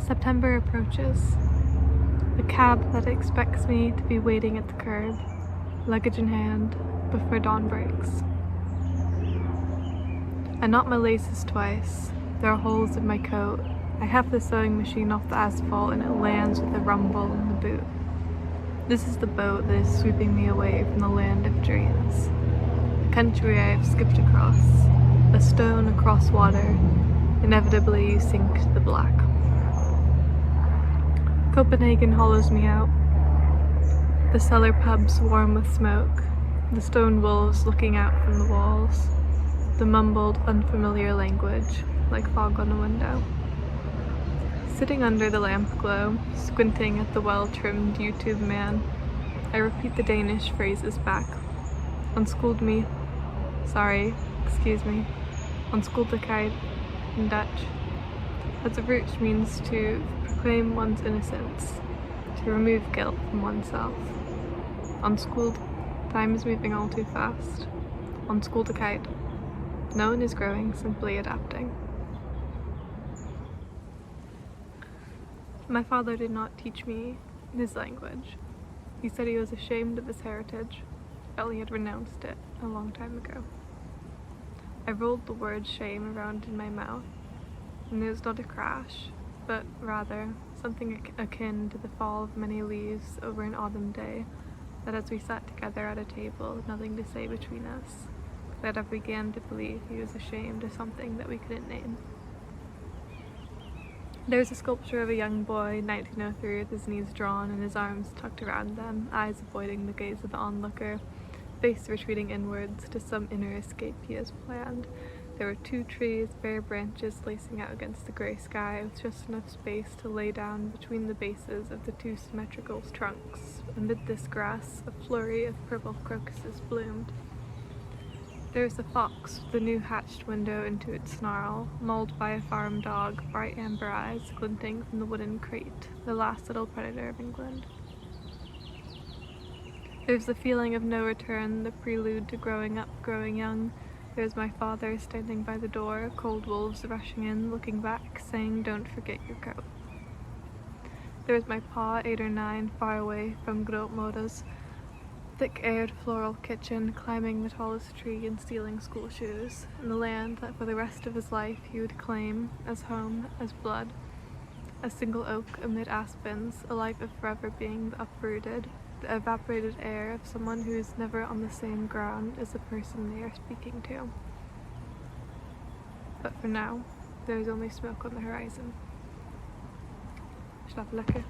September approaches. The cab that expects me to be waiting at the curb, luggage in hand, before dawn breaks. I knot my laces twice. There are holes in my coat. I have the sewing machine off the asphalt and it lands with a rumble in the boot. This is the boat that is sweeping me away from the land of dreams. The country I have skipped across. A stone across water. Inevitably you sink to the black. Copenhagen hollows me out. The cellar pub swarm with smoke. The stone wolves looking out from the walls. The mumbled, unfamiliar language, like fog on a window. Sitting under the lamp glow, squinting at the well-trimmed YouTube man, I repeat the Danish phrases back. Unschooled me. Sorry, excuse me. Onschuldigheid in Dutch. As a root means to proclaim one's innocence, to remove guilt from oneself. Unschooled. Time is moving all too fast. Onschuldigheid. No one is growing, simply adapting. My father did not teach me his language. He said he was ashamed of his heritage, felt he had renounced it a long time ago. I rolled the word shame around in my mouth, and there was not a crash, but rather something akin to the fall of many leaves over an autumn day, that as we sat together at a table, nothing to say between us, that I began to believe he was ashamed of something that we couldn't name. There's a sculpture of a young boy, 1903, with his knees drawn and his arms tucked around them, eyes avoiding the gaze of the onlooker, face retreating inwards to some inner escape he has planned. There were 2 trees, bare branches lacing out against the grey sky, with just enough space to lay down between the bases of the 2 symmetrical trunks. Amid this grass, a flurry of purple crocuses bloomed. There is a fox with a new hatched window into its snarl, mauled by a farm dog, bright amber eyes glinting from the wooden crate, the last little predator of England. There's the feeling of no return, the prelude to growing up, growing young. There's my father standing by the door, cold wolves rushing in, looking back, saying, "Don't forget your coat." There is my pa, 8 or 9, far away from Grootmoda's thick-aired floral kitchen, climbing the tallest tree and stealing school shoes, in the land that for the rest of his life he would claim as home, as blood. A single oak amid aspens, a life of forever being the uprooted, the evaporated air of someone who is never on the same ground as the person they are speaking to. But for now, there is only smoke on the horizon. SLAAP LEKKER.